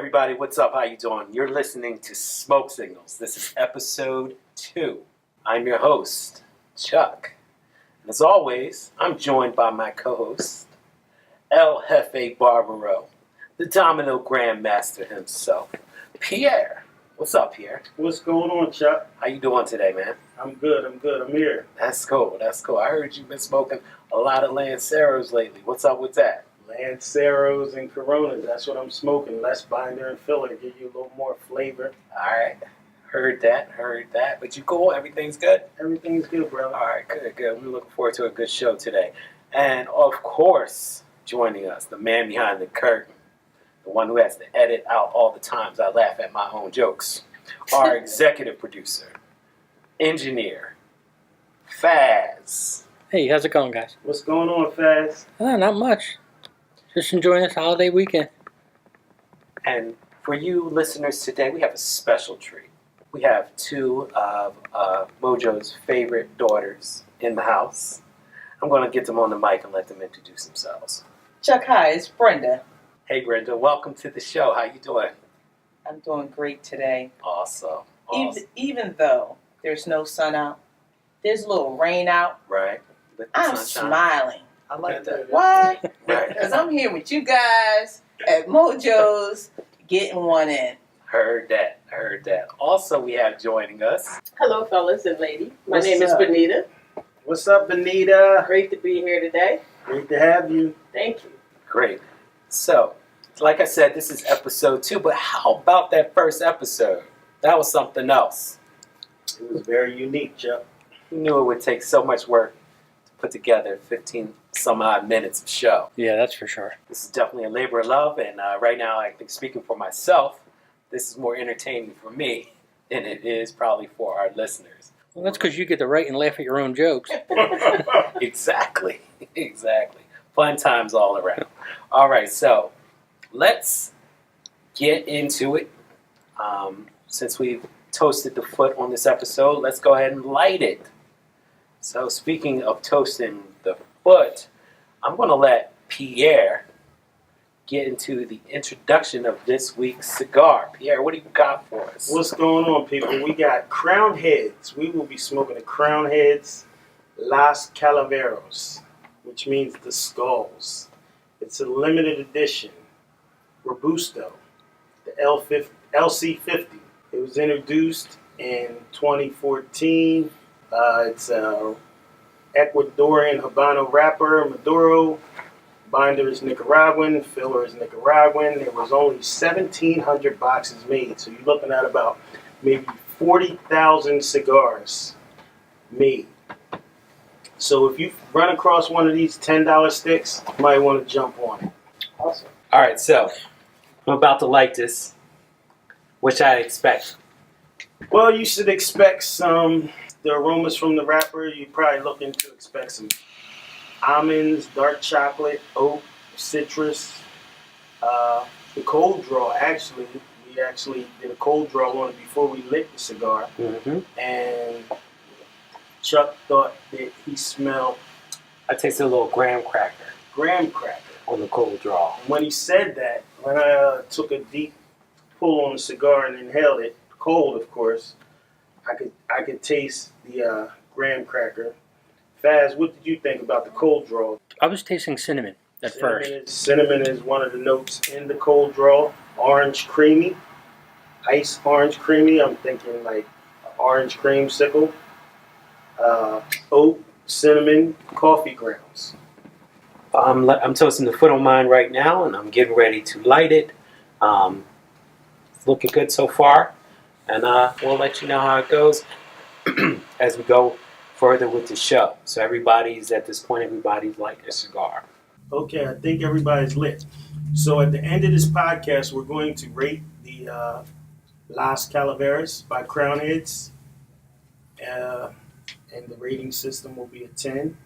everybody, what's up? How you doing? You're listening to Smoke Signals. This is episode 2. I'm your host, Chuck. And as always, I'm joined by my co-host, El Jefe Barbaro, the Domino Grandmaster himself, Pierre. What's up, Pierre? What's going on, Chuck? How you doing today, man? I'm good. I'm here. That's cool. I heard you've been smoking a lot of Lanceros lately. What's up with that? Lanceros and Coronas. That's what I'm smoking. Less binder and filler. Give you a little more flavor. All right. Heard that. But you cool? Everything's good? Everything's good, brother. All right, good. We're looking forward to a good show today. And, of course, joining us, the man behind the curtain, the one who has to edit out all the times I laugh at my own jokes, our executive producer, engineer, Faz. Hey, how's it going, guys? What's going on, Faz? Not much. Just enjoying this holiday weekend. And for you listeners today, we have a special treat. We have two of Mojo's favorite daughters in the house. I'm going to get them on the mic and let them introduce themselves. Chuck, hi, it's Brenda. Hey, Brenda, welcome to the show. How you doing? I'm doing great today. Awesome. Even though there's no sun out, there's a little rain out, Right. I'm smiling. I like that. Why? Right. Because I'm here with you guys at Mojo's getting one in. Heard that. Also, we have joining us. Hello, fellas and lady. My What's name is up? Benita. What's up, Benita? Great to be here today. Great to have you. Thank you. Great. So, like I said, this is episode 2, but how about that first episode? That was something else. It was very unique, Chuck. Who knew it would take so much work to put together 15 some odd minutes of show? Yeah, that's for sure. This is definitely a labor of love, and right now, I think speaking for myself, this is more entertaining for me than it is probably for our listeners. Well, that's because you get to write and laugh at your own jokes. Exactly. Fun times all around. All right, so let's get into it. Since we've toasted the foot on this episode, let's go ahead and light it. So speaking of toasting the foot, I'm going to let Pierre get into the introduction of this week's cigar. Pierre, what do you got for us? What's going on, people? We got Crown Heads. We will be smoking the Crown Heads Las Calaveras, which means the skulls. It's a limited edition Robusto, the LC50. It was introduced in 2014. It's a Ecuadorian Habano wrapper, Maduro. Binder is Nicaraguan, filler is Nicaraguan. There was only 1,700 boxes made, so you're looking at about maybe 40,000 cigars made. So if you run across one of these $10 sticks, you might want to jump on it. Awesome. All right, so I'm about to light this. What should I expect? Well, you should expect the aromas from the wrapper. You're probably looking to expect some almonds, dark chocolate, oak, citrus. The cold draw, we actually did a cold draw on it before we lit the cigar. Mm-hmm. And Chuck thought that he smelled I tasted a little graham cracker graham cracker. on the cold draw. And when he said that, when I took a deep pull on the cigar and inhaled it, cold of course, I could taste the graham cracker. Faz, what did you think about the cold draw? I was tasting cinnamon at first. Cinnamon is one of the notes in the cold draw. Orange creamy, ice orange creamy. I'm thinking like orange creamsicle. Oak, cinnamon, coffee grounds. I'm toasting the foot on mine right now, and I'm getting ready to light it. It's looking good so far, and we'll let you know how it goes as we go further with the show. So everybody's light a cigar. Okay, I think everybody's lit. So at the end of this podcast, we're going to rate the Las Calaveras by Crown Heads. And the rating system will be a 10.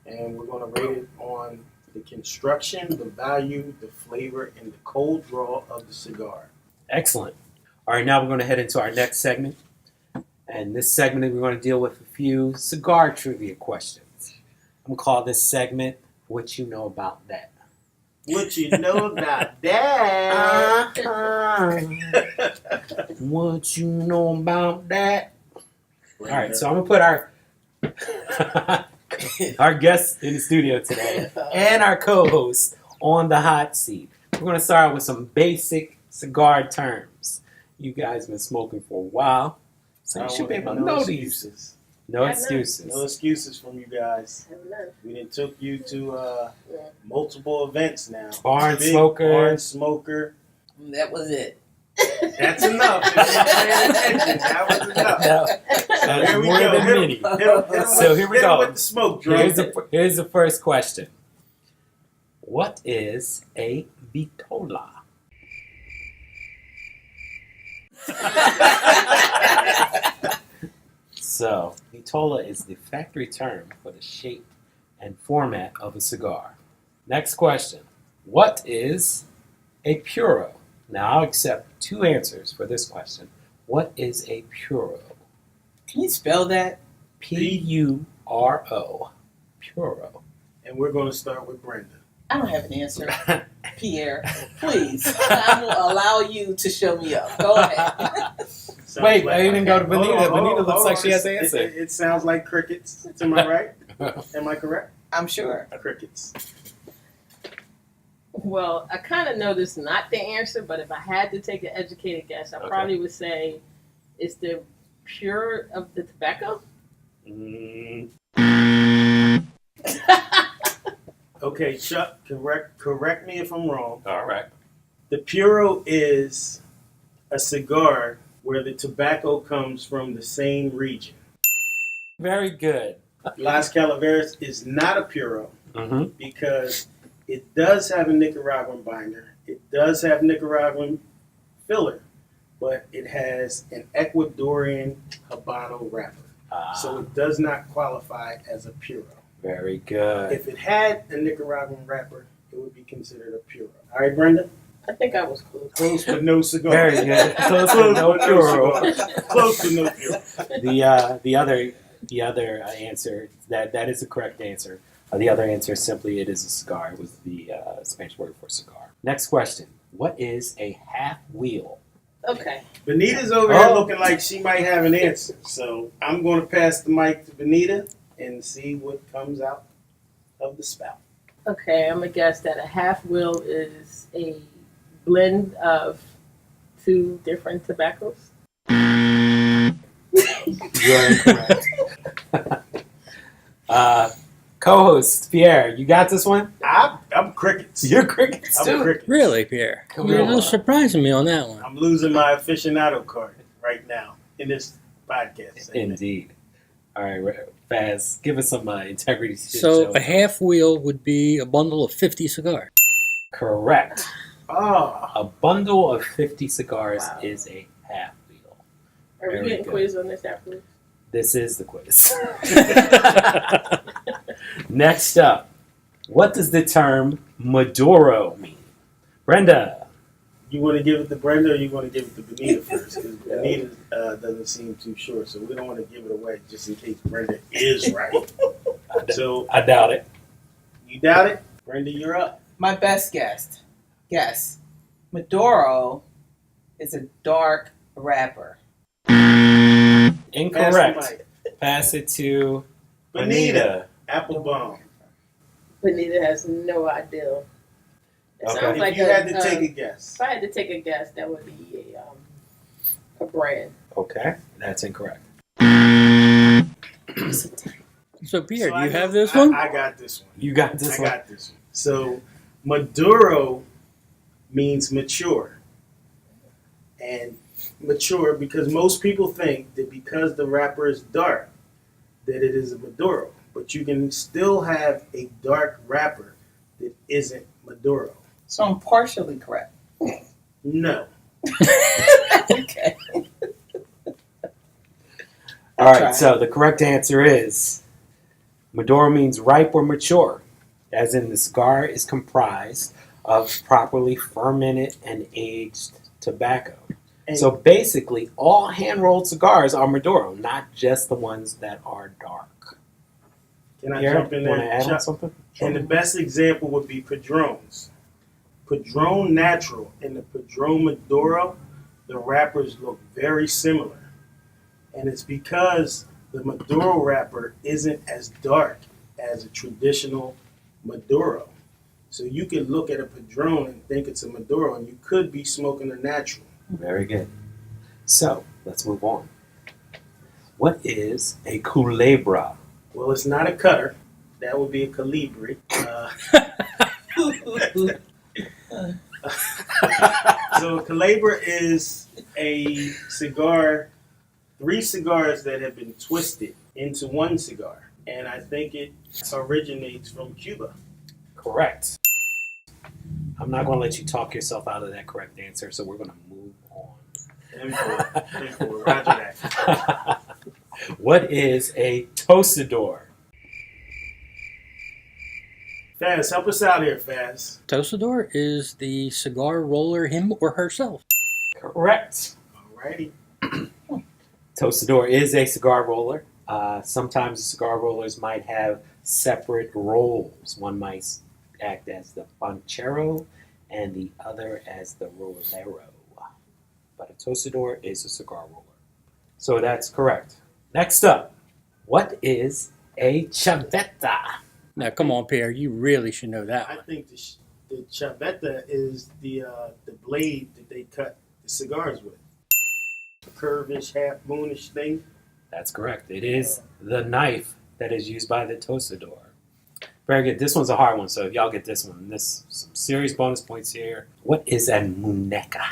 And we're going to rate it on the construction, the value, the flavor, and the cold draw of the cigar. Excellent. All right, now we're going to head into our next segment. And this segment, we're going to deal with a few cigar trivia questions. I'm going to call this segment, What You Know About That. What you know about that? What you know about that? All right, so I'm gonna put our guests in the studio today and our co-host on the hot seat. We're gonna start out with some basic cigar terms. You guys been smoking for a while, so you should be able to know these. excuses. No Yeah, excuses. No excuses from you guys. We done took you to multiple events now. Barn Big smoker. Barn smoker. That was it. That's enough. If you're paying attention, that was enough. No, that Here is we more go. than Hit 'em- many. hit 'em- hit 'em So with- here we hit 'em go. with the smoke, Drum. Here's the first question. What is a vitola? So, vitola is the factory term for the shape and format of a cigar. Next question. What is a puro? Now, I'll accept two answers for this question. What is a puro? Can you spell that? P-U-R-O. Puro. And we're going to start with Brenda. I don't have an answer. Pierre, please. I will allow you to show me up. Go ahead. Sounds Wait, I didn't go to Hold Benita. on, hold Benita on, looks hold like on. she has the It- answer. It sounds like crickets. Am I right? Am I correct? I'm sure. Crickets. Well, I kind of know this is not the answer, but if I had to take an educated guess, I Okay. probably would say it's the pure of the tobacco. Mm, Okay, Chuck, correct me if I'm wrong. all right. The Puro is a cigar where the tobacco comes from the same region. Very good. Las Calaveras is not a Puro Mm-hmm. because it does have a Nicaraguan binder. It does have Nicaraguan filler, but it has an Ecuadorian Habano wrapper. So it does not qualify as a Puro. Very good. If it had a Nicaraguan wrapper, it would be considered a Puro. All right, Brenda? I think I was close. Close but no cigar. Very good. Close with no but puro. cigar. Close but no Puro. The other answer that is the correct answer. The other answer is simply it is a cigar. It was the Spanish word for cigar. Next question. What is a half wheel? Okay. Benita's over here Oh. looking like she might have an answer. So I'm going to pass the mic to Benita and see what comes out of the spout. Okay, I'm gonna guess that a half wheel is a blend of two different tobaccos. You're incorrect. Co-host Pierre, you got this one? I'm crickets. You're crickets I'm too. crickets. Really, Pierre? Come You're a on. little surprising me on that one. I'm losing my aficionado card right now in this podcast. Indeed. All right, Faz, give us some integrity. So show. a half wheel would be a bundle of 50 cigars. Correct. Oh, A bundle of 50 cigars Wow. is a half wheel. Are we Very getting good. quiz on this afterwards? This is the quiz. Next up, what does the term Maduro mean? Brenda. you want to give it to Brenda or you want to give it to Benita first? Because Benita doesn't seem too sure, so we don't want to give it away just in case Brenda is right. So I doubt it. you doubt it? Brenda, you're up. My best guess. Maduro is a dark wrapper. Incorrect. Pass the mic. Pass it to Benita. Applebaum. Benita has no idea. It Okay. sounds If like you had to take a guess. If I had to take a guess, that would be a brand. Okay, that's incorrect. So Pierre, So do you I have know- this one? I got this one. You got this I one. got this one. So Maduro means mature. And mature because most people think that because the wrapper is dark, that it is a Maduro. But you can still have a dark wrapper that isn't Maduro. So I'm partially correct. No. Okay. All right, Try. so the correct answer is Maduro means ripe or mature, as in the cigar is comprised of properly fermented and aged tobacco. And So basically, all hand-rolled cigars are Maduro, not just the ones that are dark. can I Pierre, jump in want to there? add on Chuck? something? And the best example would be Padrones. Padron Natural and the Padron Maduro, the wrappers look very similar. And it's because the Maduro wrapper isn't as dark as a traditional Maduro. So you could look at a Padron and think it's a Maduro, and you could be smoking a natural. Very good. So let's move on. What is a culebra? Well, it's not a cutter. That would be a Calibri. So a Culebra is a cigar, 3 cigars that have been twisted into one cigar. And I think it originates from Cuba. Correct. I'm not going to let you talk yourself out of that correct answer, so we're going to move on. 10-4, roger that. What is a tosador? Faz, help us out here, Faz. Tosador is the cigar roller, him or herself. Correct. Alrighty. Tosador is a cigar roller. Sometimes the cigar rollers might have separate roles. One might act as the ponchero and the other as the rolero. But a tosador is a cigar roller. So that's correct. Next up, what is a chaveta? Now, come on, Pierre. You really should know that I one. think the chaveta is the blade that they cut the cigars with. A curvish, half moonish thing. That's correct. It is the knife that is used by the tosador. Very good. This one's a hard one, so if y'all get this one, this some serious bonus points here. What is a muñeca?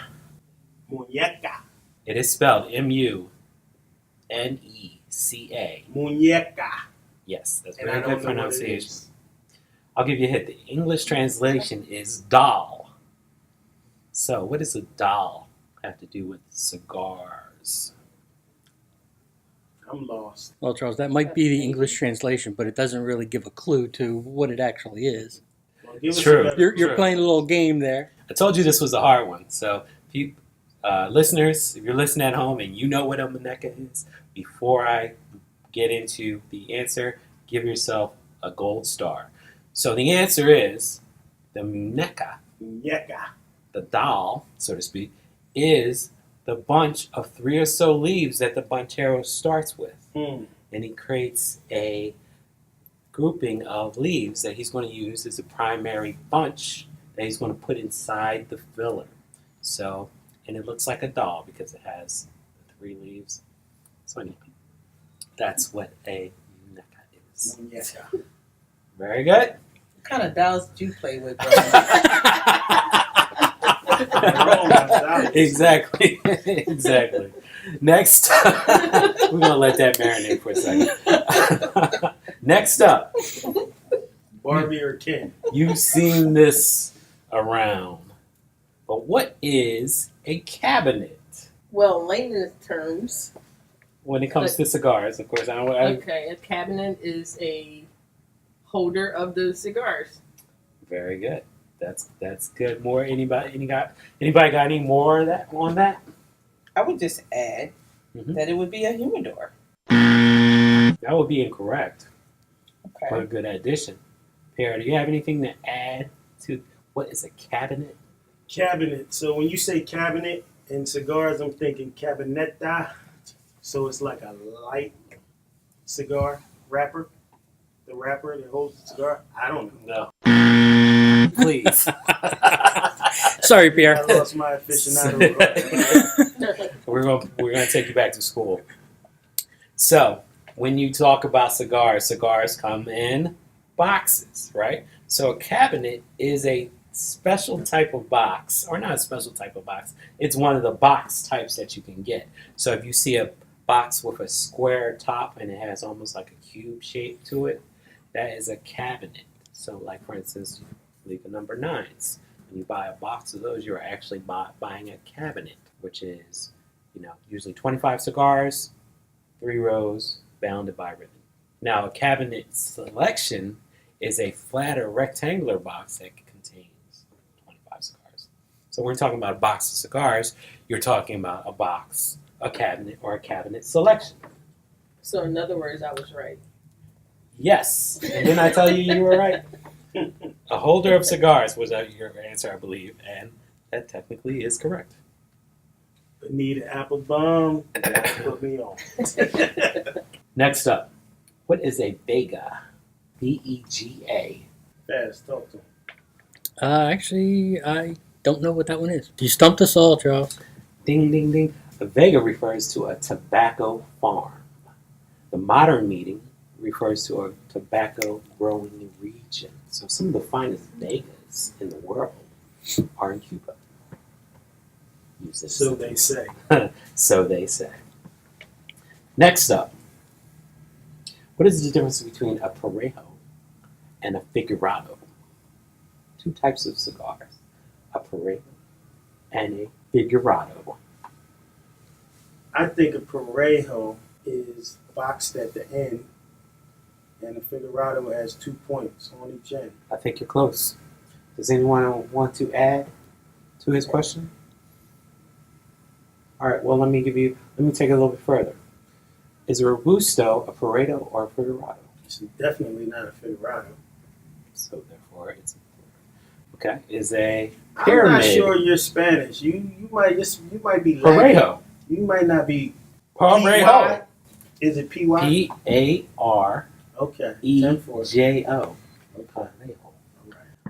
Muñeca. It is spelled M-U-N-E-C-A. Muñeca. Yes, that's And I very don't good know what it pronunciation. is. I'll give you a hint. The English translation is doll. So, what does a doll have to do with cigars? I'm lost. Well, Charles, that might be the English translation, but it doesn't really give a clue to what it actually is. Well, give us True. a better- You're Sure. playing a little game there. I told you this was a hard one. So, if you listeners, if you're listening at home and you know what a muñeca is, before I get into the answer, give yourself a gold star. So the answer is the muñeca, Muñeca. the doll, so to speak, is the bunch of 3 or so leaves that the banchero starts with. Hmm. And he creates a grouping of leaves that he's going to use as a primary bunch that he's going to put inside the filler. So, and it looks like a doll because it has the 3 leaves. So anyway, that's what a muñeca is. Muñeca. Very good. What kind of dolls did you play with, bro? Exactly. Exactly. Next, we're going to let that marinate for a second. Next up, Barbie or Ken? you've seen this around, but what is a cabinet? Well, layman's terms, When it comes to cigars, of course. okay, a cabinet is a holder of the cigars. Very good. That's good. More anybody got any more of that on that? I would just add Mhm. that it would be a humidor. That would be incorrect. But a Okay. good addition. Pierre, do you have anything to add to what is a cabinet? Cabinet. So when you say cabinet in cigars, I'm thinking cabineta. So it's like a light cigar wrapper. The wrapper that holds the cigar. I don't know. No. Please. Sorry, I Pierre. lost my aficionado. We're gonna take you back to school. So when you talk about cigars come in boxes, right? So a cabinet is a special type of box, or not a special type of box. It's one of the box types that you can get. So if you see a box with a square top and it has almost like a cube shape to it, that is a cabinet. So like for instance, leave the number 9s. When you buy a box of those, you're actually buying a cabinet, which is, usually 25 cigars, 3 rows, bounded by ribbon. Now, a cabinet selection is a flatter rectangular box that contains 25 cigars. So when we're talking about a box of cigars, you're talking about a box, a cabinet, or a cabinet selection. So in other words, I was right. Yes. And didn't I tell you you were right? A holder of cigars was your answer, I believe, and that technically is correct. Bonita Applebaum, that put me on. Next up, what is a Vega? Vega. Fast, talk to him. Actually, I don't know what that one is. You stumped us all, Charles. Ding, ding, ding. A Vega refers to a tobacco farm. The modern meaning refers to a tobacco growing region. So some of the finest Vegas in the world are in Cuba. Use this So they say. So they say. Next up, what is the difference between a Parejo and a Figurado? Two types of cigars, a Parejo and a Figurado. I think a Parejo is boxed at the end, and a Figurado has 2 points on each end. I think you're close. Does anyone want to add to his question? All right, well, let me take it a little bit further. Is a Robusto a Parejo or a Figurado? It's definitely not a Figurado. So therefore, it's okay. Is a I'm pyramid not sure you're Spanish. You might be lagging. Parejo? You might not be. Parejo. PY? Is it PY? Parejo. Okay. Okay.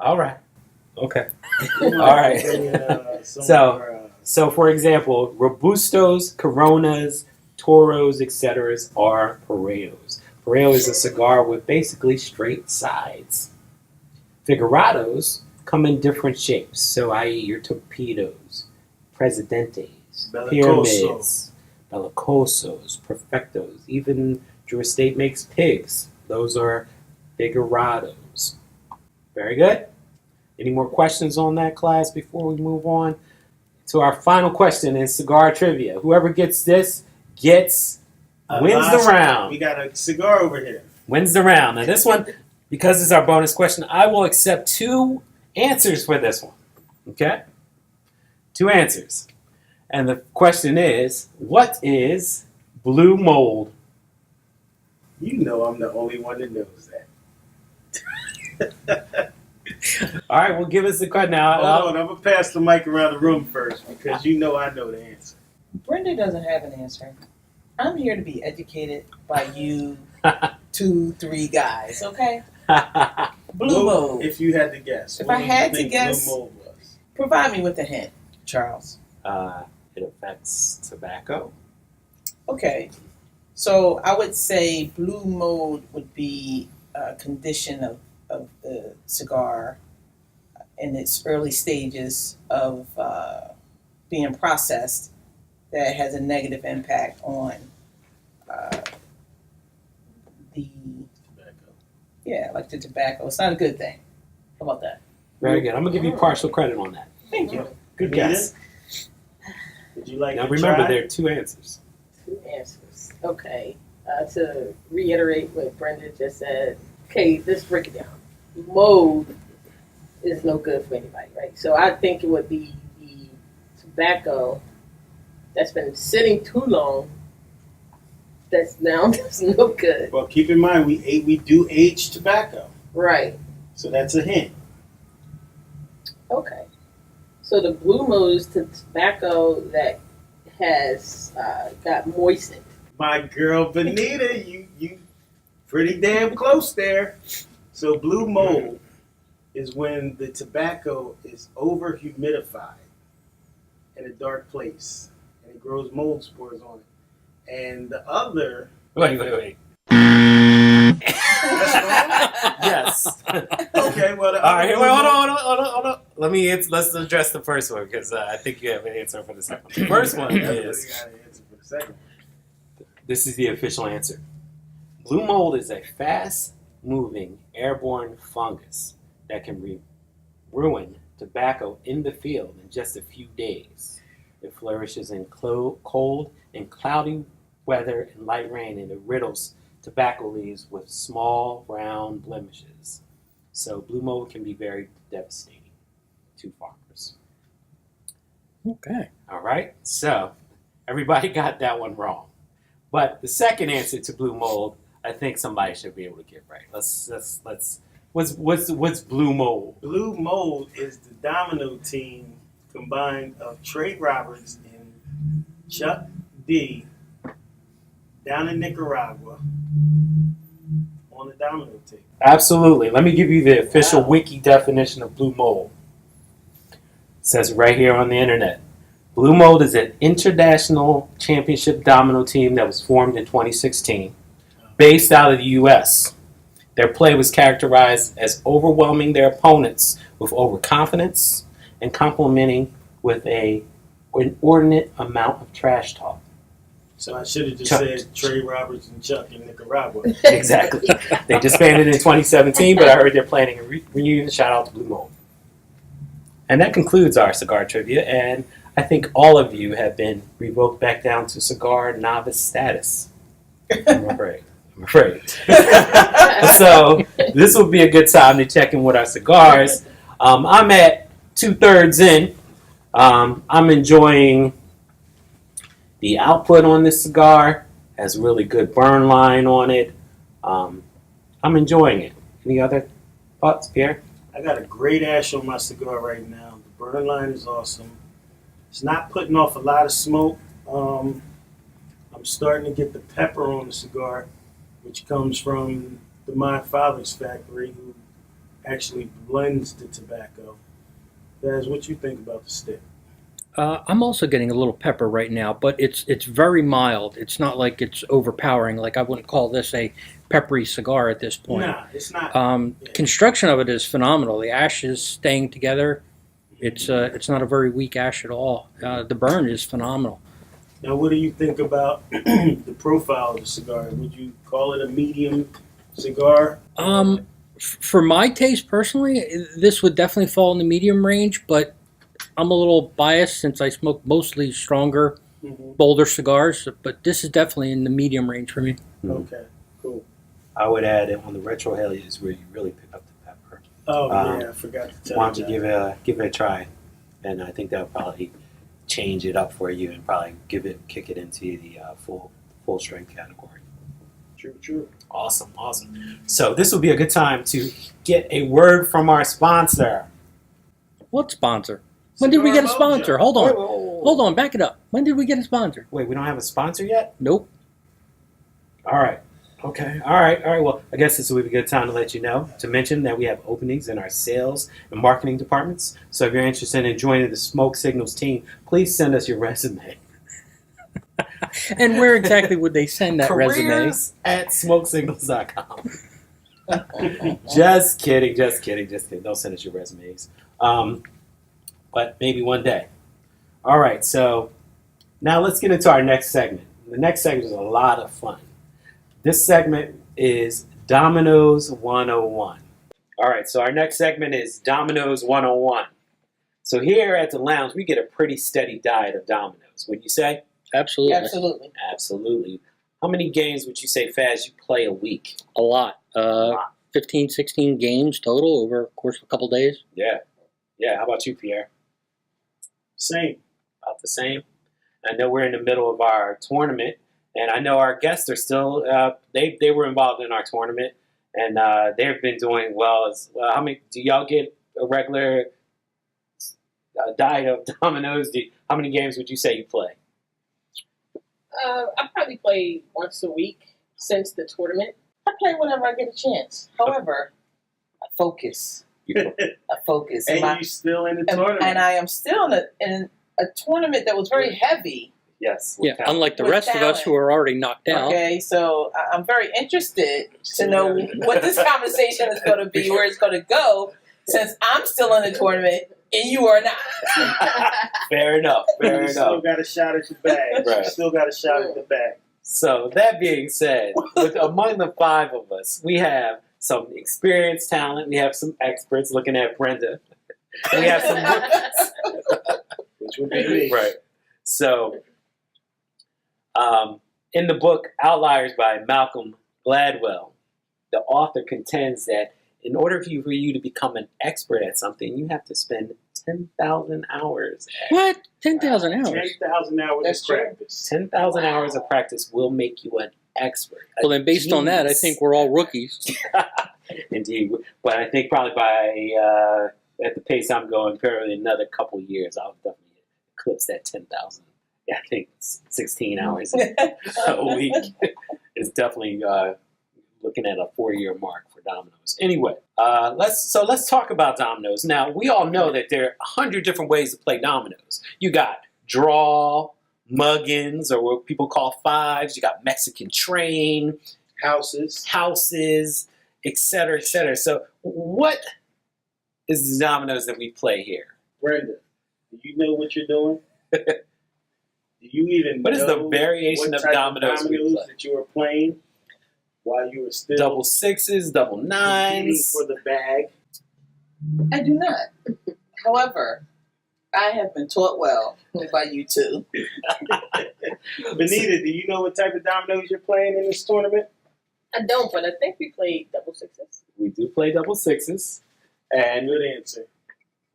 All right. Okay. All right. So, for example, Robustos, Coronas, Toros, etc. are Parejos. Parejo is a cigar with basically straight sides. Figurados come in different shapes, so i.e. your torpedoes, Presidentes, Bellicoso. pyramids, bellicosos, perfectos, even Drew Estate makes pigs. Those are Figurados. Very good. Any more questions on that, class, before we move on to our final question in cigar trivia? Whoever gets this wins the round. We got a cigar over here. Wins the round. Now this one, because it's our bonus question, I will accept 2 answers for this one. Okay? 2 answers. And the question is, what is blue mold? You know I'm the only one that knows that. All right, well, give us the question now. Hold on, I'm going to pass the mic around the room first because you know I know the answer. Brenda doesn't have an answer. I'm here to be educated by you 2, 3 guys, okay? Blue mold. If you had to guess. If what I do you had to think guess- Blue mold was? Provide me with a hint, Charles. It affects tobacco. Okay. So I would say blue mold would be a condition of the cigar in its early stages of being processed that has a negative impact on the tobacco. It's not a good thing. How about that? Very good. I'm going to give you partial credit on that. Thank you. Good Anita? guess. Would you like Now to remember, try? there are 2 answers. 2 answers. Okay. To reiterate what Brenda just said, okay, let's break it down. Mold is no good for anybody, right? So I think it would be the tobacco that's been sitting too long that's no good. Well, keep in mind, we do age tobacco. Right. So that's a hint. Okay. So the blue mold is the tobacco that has got moistened. My girl Benita, you pretty damn close there. So blue mold is when the tobacco is over humidified in a dark place and it grows mold spores on it. And the other Wait. Yes. okay, well the All other right, blue wait, mold- hold on. Let's address the first one because I think you have an answer for the second one. The first one Everybody is, got an answer for the second one. this is the official answer. Blue mold is a fast-moving airborne fungus that can ruin tobacco in the field in just a few days. It flourishes in cold and cloudy weather and light rain, and it riddles tobacco leaves with small round blemishes. So blue mold can be very devastating to farmers. Okay. All right, so everybody got that one wrong. But the second answer to blue mold, I think somebody should be able to get right. Let's What's Blue Mold? Blue Mold is the Domino team combined of Trey Roberts and Chuck D down in Nicaragua on the Domino team. Absolutely. Let me give you the official wiki definition of Blue Mold. It says right here on the internet. Blue Mold is an international championship domino team that was formed in 2016, based out of the U.S. Their play was characterized as overwhelming their opponents with overconfidence and complimenting with an inordinate amount of trash talk. So I should have just said Trey Roberts and Chuck in Nicaragua. Exactly. They disbanded in 2017, but I heard they're planning a reunion. Shout out to Blue Mold. And that concludes our cigar trivia, and I think all of you have been revoked back down to cigar novice status. I'm afraid. So this will be a good time to check in with our cigars. I'm at 2/3 in. I'm enjoying the output on this cigar. Has a really good burn line on it. I'm enjoying it. Any other thoughts, Pierre? I got a great ash on my cigar right now. The burn line is awesome. It's not putting off a lot of smoke. I'm starting to get the pepper on the cigar, which comes from my father's factory, who actually blends the tobacco. Guys, what you think about the stick? I'm also getting a little pepper right now, but it's very mild. It's not like it's overpowering. Like I wouldn't call this a peppery cigar at this point. Nah, it's not. Construction of it is phenomenal. The ash is staying together. It's not a very weak ash at all. The burn is phenomenal. Now, what do you think about the profile of the cigar? Would you call it a medium cigar? For my taste personally, this would definitely fall in the medium range, but I'm a little biased since I smoke mostly stronger, bolder cigars, but this is definitely in the medium range for me. Okay, cool. I would add it on the retrohalia is where you really pick up the pepper. Oh, yeah, I forgot to tell you. Why don't you give it a try? And I think that would probably change it up for you and probably kick it into the full strength category. True. Awesome. So this will be a good time to get a word from our sponsor. What sponsor? When did we get a sponsor? Hold on. Wait. Hold on, back it up. When did we get a sponsor? Wait, we don't have a sponsor yet? Nope. All right. Okay. All right. Well, I guess this will be a good time to let you know, to mention that we have openings in our sales and marketing departments. So if you're interested in joining the Smoke Signals team, please send us your resume. And where exactly would they send that resume? Careers at smokesignals.com. Just kidding. Don't send us your resumes. But maybe one day. All right, so now let's get into our next segment. The next segment is a lot of fun. This segment is Dominos 101. All right, so our next segment is Dominos 101. So here at the lounge, we get a pretty steady diet of Dominos. Would you say? Absolutely. Absolutely. How many games would you say, Faz, you play a week? A lot. 15, 16 games total over the course of a couple days. Yeah. How about you, Pierre? Same. About the same. I know we're in the middle of our tournament, and I know our guests are still. They were involved in our tournament, and they've been doing well. How many do y'all get a regular diet of Dominoes? How many games would you say you play? I probably play once a week since the tournament. I play whenever I get a chance. However, I focus. And you still in the tournament. And I am still in a tournament that was very heavy. Yes. Yeah, unlike the rest of us who are already knocked out. Okay, so I'm very interested to know what this conversation is going to be, where it's going to go, since I'm still in the tournament and you are not. Fair enough. You still got a shot at the bag. Right. You still got a shot at the bag. So that being said, among the five of us, we have some experienced talent. We have some experts looking at Brenda. We have some rookies. Which would be me. Right. So, in the book Outliers by Malcolm Gladwell, the author contends that in order for you to become an expert at something, you have to spend 10,000 hours. What? 10,000 hours? 10,000 hours That's of true. practice. 10,000 hours of practice will make you an expert. Well, then based on that, I think we're all rookies. Indeed. But I think probably by at the pace I'm going, probably another couple years, I'll definitely eclipse that 10,000. Yeah, I think 16 hours a week is definitely looking at a 4-year mark for Domino's. Anyway, let's talk about Domino's. Now, we all know that there are 100 different ways to play Domino's. You got draw, muggins, or what people call fives. You got Mexican train, Houses. etc., etc. So, what is the Domino's that we play here? Brenda, do you know what you're doing? Do you even What is know the variation what of type Domino's we play? that you were playing while you were still Double sixes, double competing nines. for the bag? I do not. However, I have been taught well by you two. Benita, do you know what type of dominoes you're playing in this tournament? I don't, but I think we played double sixes. We do play double sixes, and Good answer.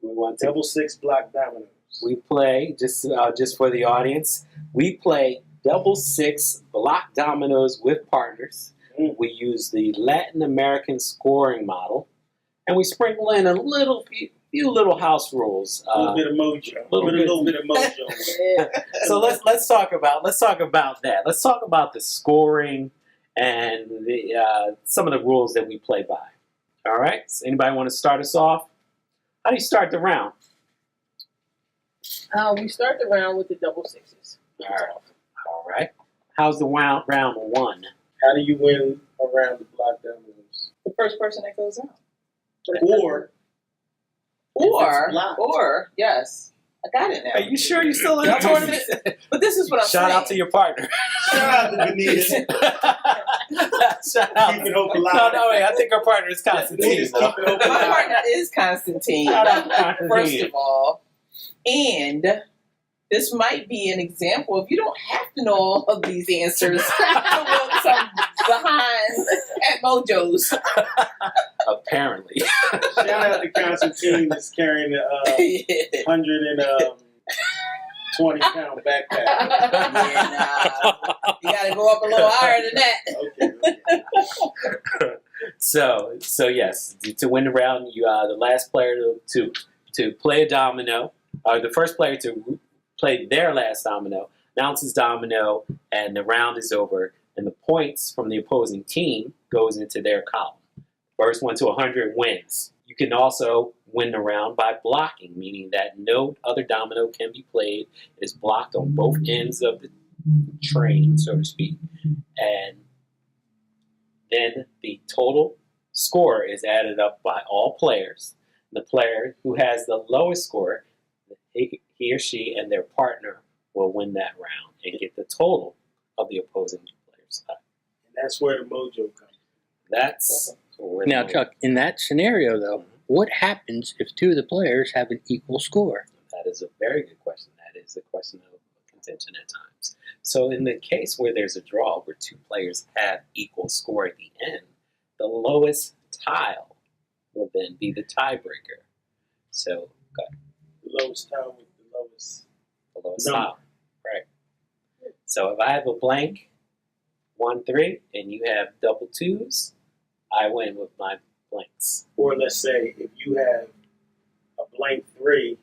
we want to. Double six block dominoes. We play just for the audience. We play double six block dominoes with partners. Mm. We use the Latin American scoring model, and we sprinkle in a few little house rules. A little bit of mojo. little Put a bit. little bit of mojo. Yeah. So let's talk about that. Let's talk about the scoring and the some of the rules that we play by. All right. So anybody want to start us off? How do you start the round? We start the round with the double sixes. All right. How's the round one? How do you win around the block dominoes? The first person that goes out. Or blocked. Or, yes. I got it now. Are you sure you're still in the Double tournament? But this is what I'm Shout saying. out to your partner. shout out to Benita. Shout out. Keeping hope alive. No, wait. I think our partner is Constantine. Benita's though. keeping hope My alive. partner is Constantine, Shout out to Constantine. first of all. And this might be an example of you don't have to know all of these answers to look some behind at Mojo's. Apparently. Shout out to Constantine that's carrying a 120-pound backpack. You gotta go up a little higher than that. Okay. So yes, to win the round, you are the last player to play a domino, or the first player to play their last domino, announces domino, and the round is over, and the points from the opposing team goes into their column. First one to 100 wins. You can also win the round by blocking, meaning that no other domino can be played. It is blocked on both ends of the train, so to speak. And then the total score is added up by all players. The player who has the lowest score, he or she and their partner will win that round and get the total of the opposing player's side. And that's where the mojo comes. That's where Now, Chuck, in that scenario, though, what happens if two of the players have an equal score? That is a very good question. That is a question of contention at times. So in the case where there's a draw, where two players have equal score at the end, the lowest tile will then be the tiebreaker. So The lowest time with the lowest. the lowest Number. tile. Right. So if I have a blank 1-3 and you have double twos, I win with my blanks. Or let's say if you have a blank 3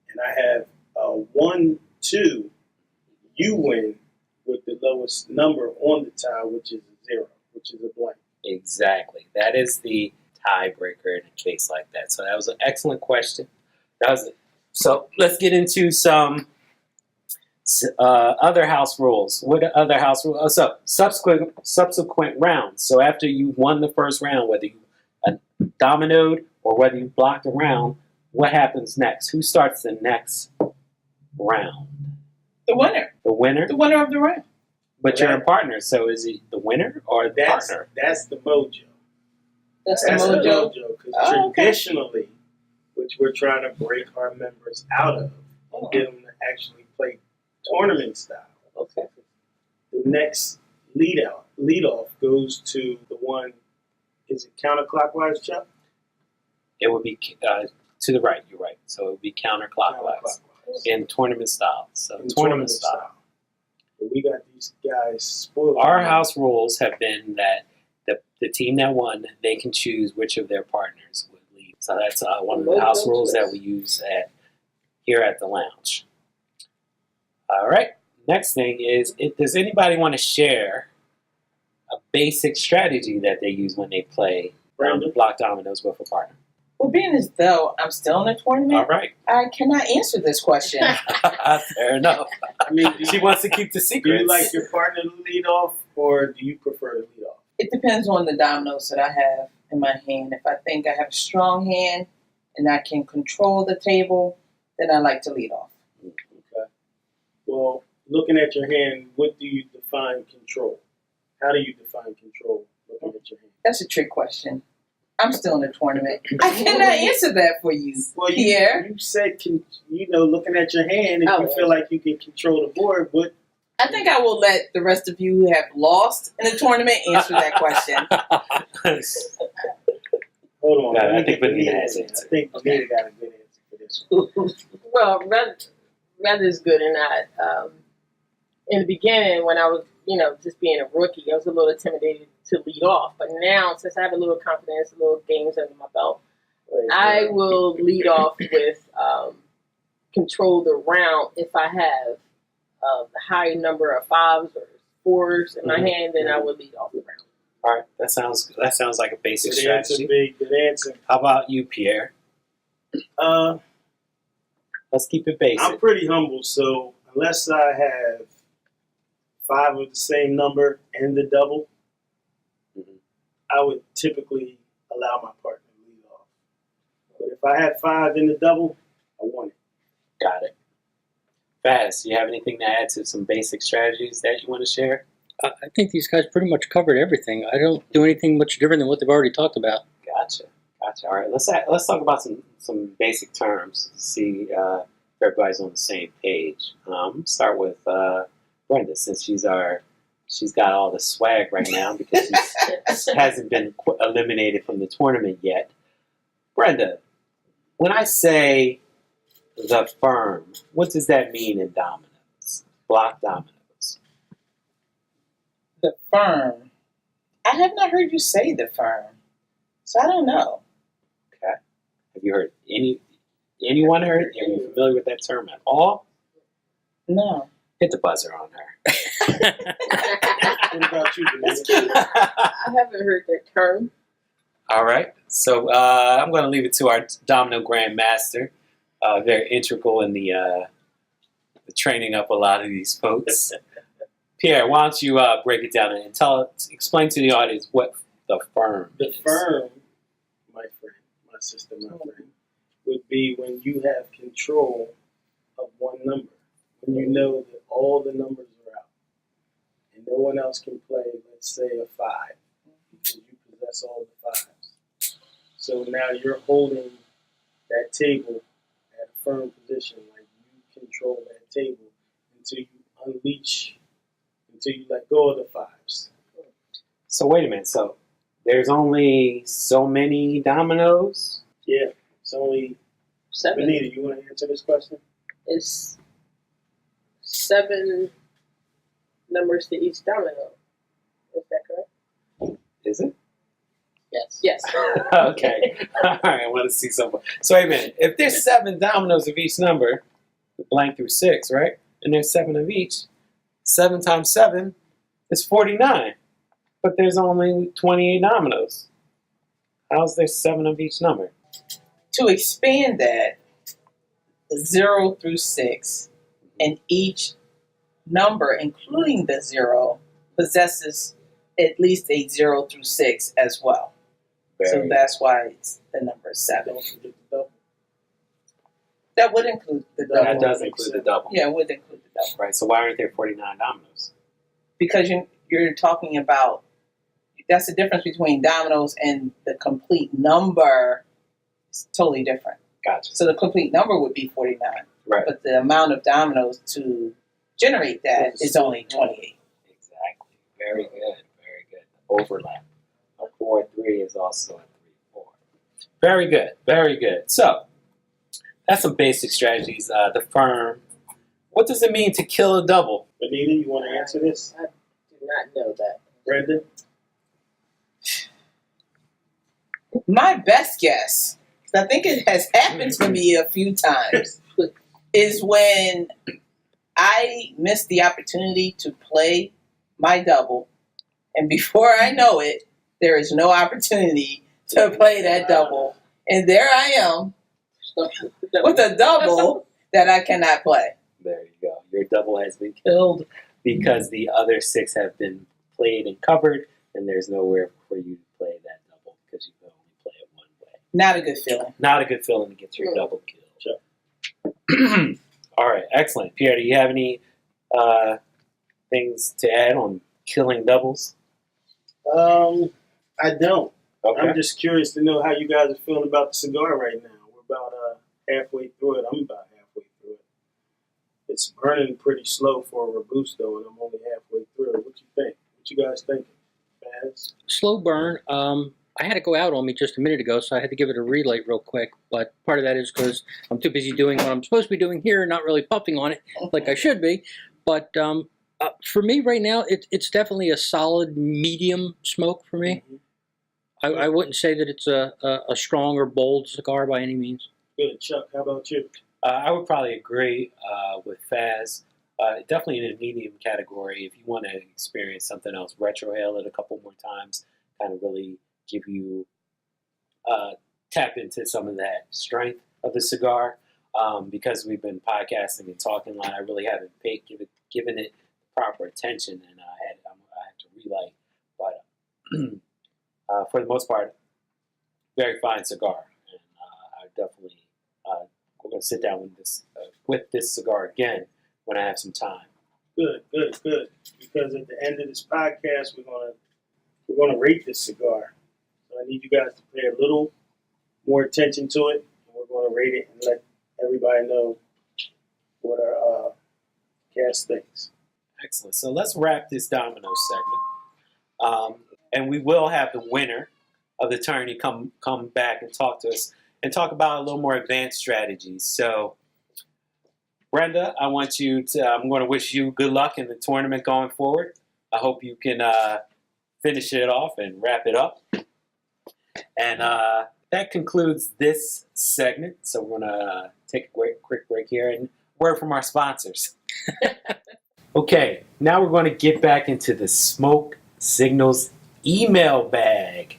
and I have a 1-2, you win with the lowest number on the tile, which is a 0, which is a blank. Exactly. That is the tiebreaker in a case like that. So that was an excellent question. So let's get into some other house rules. What are other house rules? So subsequent rounds. So after you won the first round, whether you dominoed or whether you blocked a round, what happens next? Who starts the next round? The winner. The winner? The winner of the round. But you're a partner, so is it the winner or the partner? That's the mojo. That's the That's the mojo. mojo. Because Oh, okay. traditionally, which we're trying to break our members out of and get them to actually play tournament style. Okay. The next lead off goes to the one. Is it counterclockwise, Chuck? It would be to the right. You're right. So it would be counterclockwise in tournament style. So In tournament style. But we got these guys spoiled. Our house rules have been that the team that won, they can choose which of their partners would lead. So that's one of the house rules that we use here at the lounge. All right. Next thing is, does anybody want to share a basic strategy that they use when they play block dominoes with a partner? Well, being as though I'm still in the tournament, All right. I cannot answer this question. Fair enough. I mean, She wants to keep the do secrets. you like your partner to lead off, or do you prefer to lead off? It depends on the dominoes that I have in my hand. If I think I have a strong hand and I can control the table, then I like to lead off. Okay. Well, looking at your hand, what do you define control? How do you define control looking at your hand? That's a trick question. I'm still in the tournament. I cannot answer that for you, Well, Pierre. you said, looking at your hand, if you feel like you can control the board, what? I think I will let the rest of you who have lost in the tournament answer that question. Hold on. Yeah, let me I think get Benita Benita. has answer. I think Benita got a good answer for this one. Well, rather is good in that. In the beginning, when I was, just being a rookie, I was a little intimidated to lead off. But now, since I have a little confidence, a little games under my belt, I will lead off with control the round if I have the high number of fives or fours in my hand, then I will lead off the round. All right, that sounds like a basic Good answer, strategy. big. Good answer. How about you, Pierre? Let's keep it basic. I'm pretty humble, so unless I have 5 of the same number and the double, I would typically allow my partner to lead off. But if I had 5 in the double, I won it. Got it. Faz, you have anything to add to some basic strategies that you want to share? I think these guys pretty much covered everything. I don't do anything much different than what they've already talked about. Gotcha. All right, let's talk about some basic terms to see if everybody's on the same page. Start with Brenda, since she's got all the swag right now because she hasn't been eliminated from the tournament yet. Brenda, when I say the firm, what does that mean in dominoes? Block dominoes. The firm. I have not heard you say the firm, so I don't know. Okay. Have you heard anyone heard? Are you familiar with that term at all? No. Hit the buzzer on her. What about you, Benita? I haven't heard that term. All right. So I'm going to leave it to our Domino Grandmaster. Very integral in the training up a lot of these folks. Pierre, why don't you break it down and explain to the audience what the firm The is. firm, my friend, would be when you have control of one number. When you know that all the numbers are out and no one else can play, let's say, a 5, because you possess all the 5s. So now you're holding that table at a firm position, like you control that table until you let go of the 5s. So wait a minute. So there's only so many dominoes? Yeah, it's only... 7 Benita, you want to answer this question? is 7 numbers to each domino. Is that correct? Is it? Yes. Yes. Okay. All right. I want to see something. So wait a minute. If there's 7 dominoes of each number, blank through 6, right? And there's 7 of each. 7 times 7 is 49. But there's only 28 dominoes. How's there 7 of each number? To expand that, 0 through 6, and each number, including the 0, possesses at least a 0 through 6 as well. So that's why it's the number 7. Don't forget the double. That would include the double. That does include the double. Yeah, it would include the double. Right. So why aren't there 49 dominoes? Because you're talking about, that's the difference between dominoes and the complete number. It's totally different. Gotcha. So the complete number would be 49. Right. But the amount of dominoes to generate that is only 28. Exactly. Very good. Very good. Overlap. A 4-3 is also a 3-4. Very good. Very good. So that's some basic strategies. The firm. What does it mean to kill a double? Benita, you want to answer this? I do not know that. Brenda? My best guess, 'cause I think it has happened to me a few times, is when I missed the opportunity to play my double, and before I know it, there is no opportunity to play that double, and there I am with a double that I cannot play. There you go. Your double has been killed because the other 6 have been played and covered, and there's nowhere for you to play that double because you can only play it one way. Not a good feeling. Not a good feeling to get your double killed. Sure. All right, excellent. Pierre, do you have any things to add on killing doubles? I don't. Okay. I'm just curious to know how you guys are feeling about the cigar right now. We're about halfway through it. I'm about halfway through it. It's burning pretty slow for a Robusto, and I'm only halfway through it. What you think? What you guys thinking? Faz? Slow burn. I had it go out on me just a minute ago, so I had to give it a relight real quick. But part of that is because I'm too busy doing what I'm supposed to be doing here and not really puffing on it like I should be. But for me right now, it's definitely a solid medium smoke for me. Mhm. I wouldn't say that it's a strong or bold cigar by any means. Good. Chuck, how about you? I would probably agree with Faz. Definitely in the medium category. If you want to experience something else, retrohale it a couple more times, kind of really give you tap into some of that strength of the cigar. Because we've been podcasting and talking a lot, I really haven't given it proper attention, and I had to relight. But for the most part, very fine cigar, and I definitely we're going to sit down with this cigar again when I have some time. Good. Because at the end of this podcast, we're gonna rate this cigar. So I need you guys to pay a little more attention to it, and we're gonna rate it and let everybody know what our cast thinks. Excellent. So let's wrap this Dominos segment, and we will have the winner of the tourney come back and talk to us and talk about a little more advanced strategies. So, Brenda, I'm going to wish you good luck in the tournament going forward. I hope you can finish it off and wrap it up. And that concludes this segment. So we're going to take a quick break here and word from our sponsors. Okay, now we're going to get back into the Smoke Signals email bag.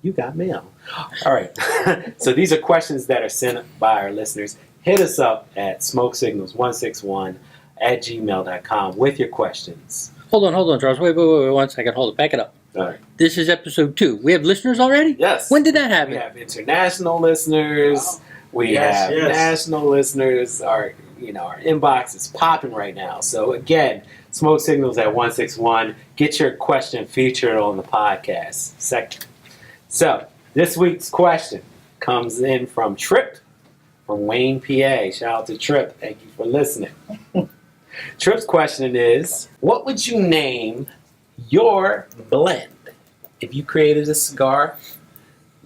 You got mail. All right. So these are questions that are sent by our listeners. Hit us up at smokesignals161@gmail.com with your questions. Hold on, Charles. Wait, 1 second. Hold it. Back it up. All right. This is episode 2. We have listeners already? Yes. When did that happen? We have international listeners. We have national listeners. Our inbox is popping right now. So again, Smoke Signals at 161. Get your question featured on the podcast section. So this week's question comes in from Trip from Wayne, PA. Shout out to Trip. Thank you for listening. Trip's question is, what would you name your blend? If you created a cigar,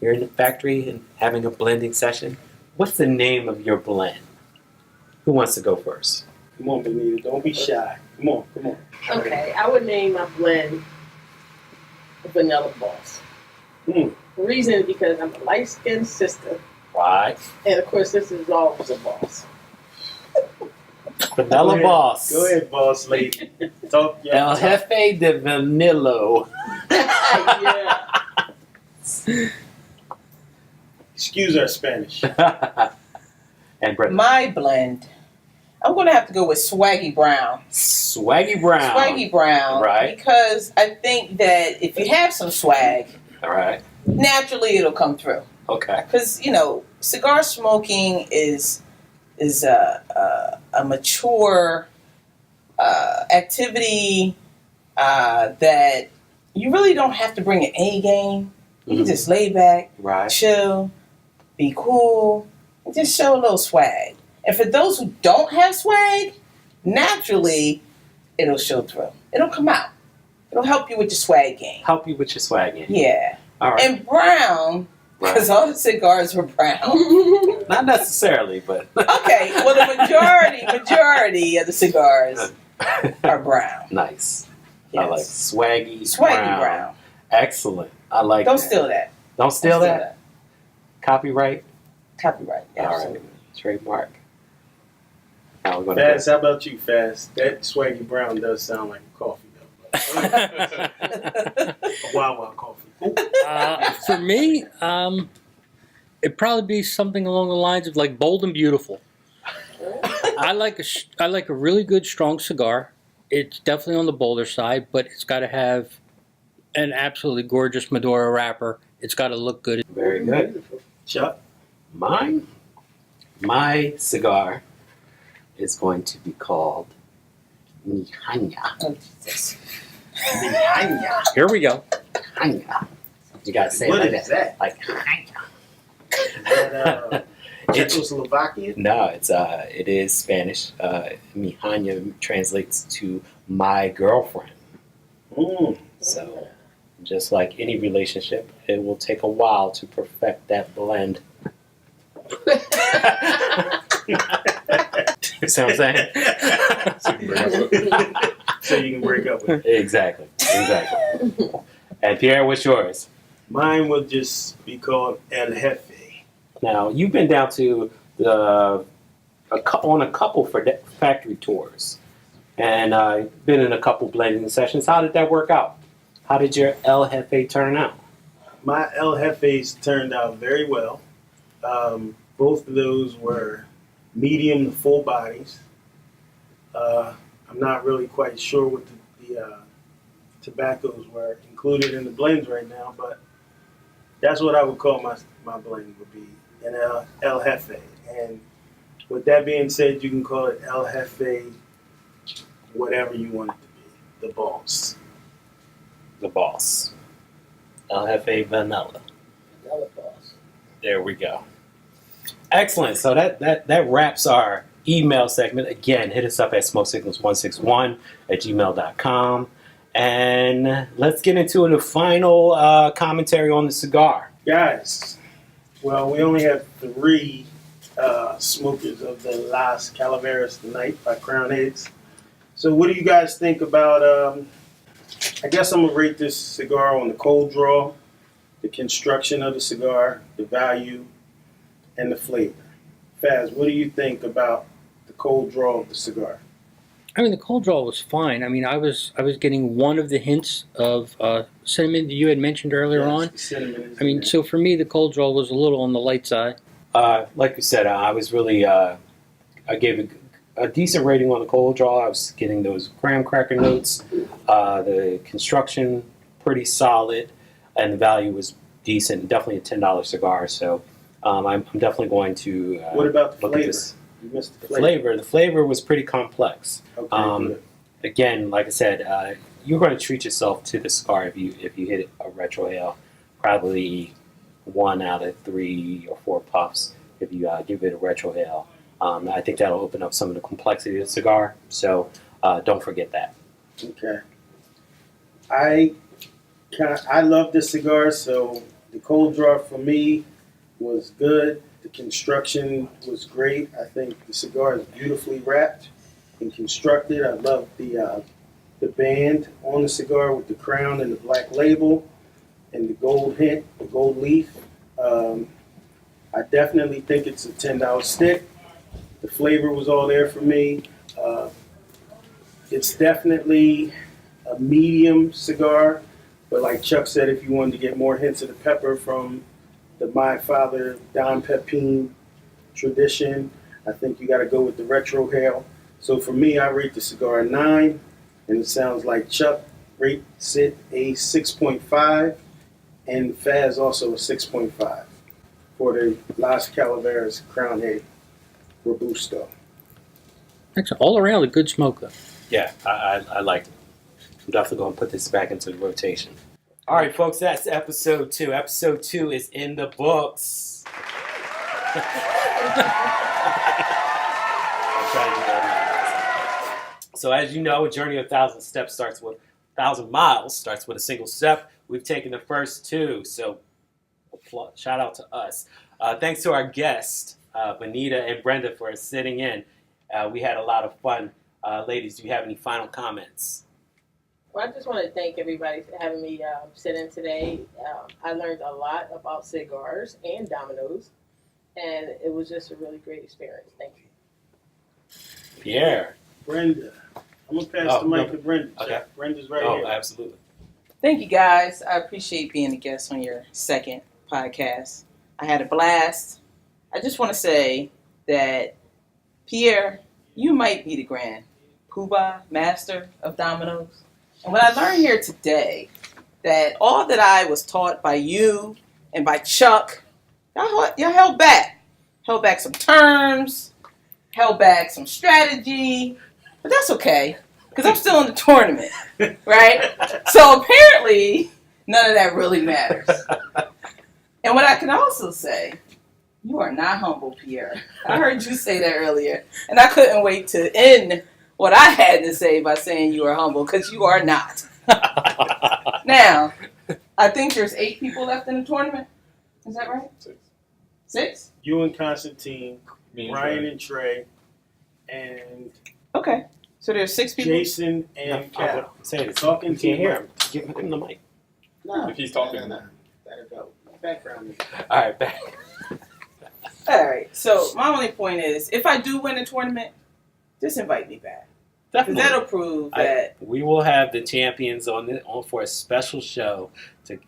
you're in the factory and having a blending session, what's the name of your blend? Who wants to go first? Come on, Benita. Don't be shy. Come on. Okay, I would name my blend Vanilla Boss. The reason is because I'm a light-skinned sister. Right. And of course, this is always a boss. Vanilla Boss. Go ahead, boss lady. Talk your El Jefe de Vanillo. Yeah. Excuse our Spanish. And Brenda. My blend, I'm going to have to go with Swaggy Brown. Swaggy Brown. Swaggy Brown. Right. Because I think that if you have some swag, All right. naturally it'll come through. Okay. Because, cigar smoking is a mature activity that you really don't have to bring an A game. You can just lay back, Right. chill, be cool, and just show a little swag. And for those who don't have swag, naturally it'll show through. It'll come out. It'll help you with your swag game. Help you with your swag game. Yeah. All right. And brown, because all the cigars were brown. Not necessarily, but. Okay, well the majority of the cigars are brown. Nice. Yes. I like swaggy Swaggy brown. Excellent. I like Don't that. steal that. Don't steal that. Copyright. Copyright. All Absolutely. right. Trademark. Now we're gonna Faz, how about you, Faz? That Swaggy Brown does sound like coffee, though. A Wawa coffee. For me, it'd probably be something along the lines of like bold and beautiful. I like a really good strong cigar. It's definitely on the bolder side, but it's got to have an absolutely gorgeous Maduro wrapper. It's got to look good. Very good. Chuck? My cigar is going to be called Mihanya. Oh, Jesus. Mihanya. Here we go. Mihanya. You gotta say What it like is that. that? Like Mihanya. That, Czechoslovakian? No, it is Spanish. Mihanya translates to my girlfriend. Mm. So, just like any relationship, it will take a while to perfect that blend. See what I'm saying? So you can break up with it. Exactly. And Pierre, what's yours? Mine would just be called El Jefe. Now, you've been down to on a couple for factory tours, and been in a couple blending sessions. How did that work out? How did your El Jefe turn out? My El Jefes turned out very well. Both of those were medium to full bodies. I'm not really quite sure what the tobaccos were included in the blends right now, but that's what I would call my blend would be an El Jefe. And with that being said, you can call it El Jefe whatever you want it to be. The boss. The boss. El Jefe Vanilla. Another boss. There we go. Excellent. So that wraps our email segment. Again, hit us up at smokesignals161@gmail.com. And let's get into the final commentary on the cigar. Guys, well, we only have 3 smokers of the Las Calaveras tonight by Crown Heads. So what do you guys think about, I guess I'm going to rate this cigar on the cold draw, the construction of the cigar, the value, and the flavor. Faz, what do you think about the cold draw of the cigar? I mean, the cold draw was fine. I mean, I was getting one of the hints of cinnamon that you had mentioned earlier Yes, on. the cinnamon is I mean, in there. so for me, the cold draw was a little on the light side. Like you said, I was really, I gave a decent rating on the cold draw. I was getting those graham cracker notes. The construction, pretty solid. And the value was decent. Definitely a $10 cigar. So I'm definitely going to What about the look at flavor? this. You missed the The flavor. flavor was pretty complex. Okay, good. Again, like I said, you're going to treat yourself to the cigar if you hit a retrohale. Probably 1 out of 3 or 4 puffs if you give it a retrohale. I think that'll open up some of the complexity of the cigar. So don't forget that. Okay. I love this cigar, so the cold draw for me was good. The construction was great. I think the cigar is beautifully wrapped and constructed. I love the band on the cigar with the crown and the black label and the gold hint, the gold leaf. I definitely think it's a $10 stick. The flavor was all there for me. It's definitely a medium cigar, but like Chuck said, if you wanted to get more hints of the pepper from the My Father Don Pepin tradition, I think you got to go with the retrohale. So for me, I rate the cigar a 9, and it sounds like Chuck rates it a 6.5, and Faz also a 6.5 for the Las Calaveras Crown Head Robusto. Actually, all around a good smoke, though. Yeah, I like it. I'm definitely going to put this back into the rotation. All right, folks, that's episode 2. Episode 2 is in the books. I'm trying to do that. So as you know, a journey of 1,000 steps starts with 1,000 miles starts with a single step. We've taken the first 2, so shout out to us. Thanks to our guests, Benita and Brenda, for sitting in. We had a lot of fun. Ladies, do you have any final comments? Well, I just want to thank everybody for having me sit in today. I learned a lot about cigars and Dominos, and it was just a really great experience. Thank you. Pierre. Brenda. I'm going to pass the mic to Brenda. Okay. Brenda's right Oh, here. absolutely. Thank you, guys. I appreciate being a guest on your second podcast. I had a blast. I just want to say that, Pierre, you might be the grand poobah master of Dominos. And what I learned here today, that all that I was taught by you and by Chuck, y'all held back. Held back some terms, held back some strategy, but that's okay, because I'm still in the tournament, right? So apparently, none of that really matters. And what I can also say, you are not humble, Pierre. I heard you say that earlier, and I couldn't wait to end what I had to say by saying you are humble, because you are not. Now, I think there's 8 people left in the tournament. Is that right? 6? You and Constantine, Me and Ryan Trey. and Trey, and Okay. So there's 6 people. Jason and Cal. Say it. Talking You to can't you. hear him. Give him the mic. No. If he's talking. No. Let it go. Background music. All right, back. All right. So my only point is, if I do win the tournament, just invite me back. Because that'll prove that. We will have the champions on for a special show to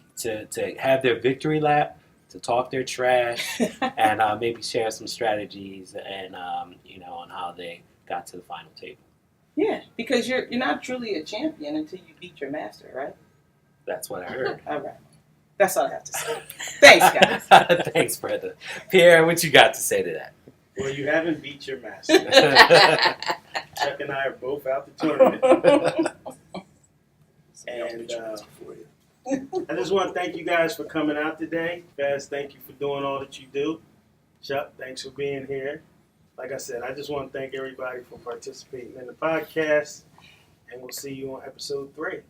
have their victory lap, to talk their trash, and maybe share some strategies and on how they got to the final table. Yeah, because you're not truly a champion until you beat your master, right? That's what I heard. All right. That's all I have to say. Thanks, guys. Thanks, Brenda. Pierre, what you got to say to that? Well, you haven't beat your master. Chuck and I are both out the tournament. And I just want to thank you guys for coming out today. Guys, thank you for doing all that you do. Chuck, thanks for being here. Like I said, I just want to thank everybody for participating in the podcast. And we'll see you on episode 3.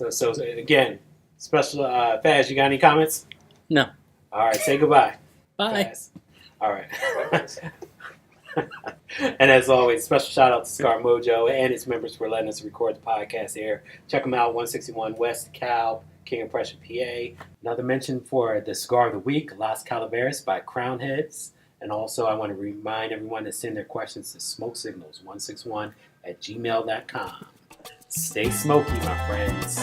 So again, special Faz, you got any comments? No. All right, say goodbye. Bye. Faz. All right. And as always, special shout out to Cigar Mojo and its members for letting us record the podcast here. Check them out, 161 West Cal, King of Prussia, PA. Another mention for the Cigar of the Week, Las Calaveras by Crown Heads. And also, I want to remind everyone to send their questions to smokesignals161@gmail.com. Stay smoky, my friends.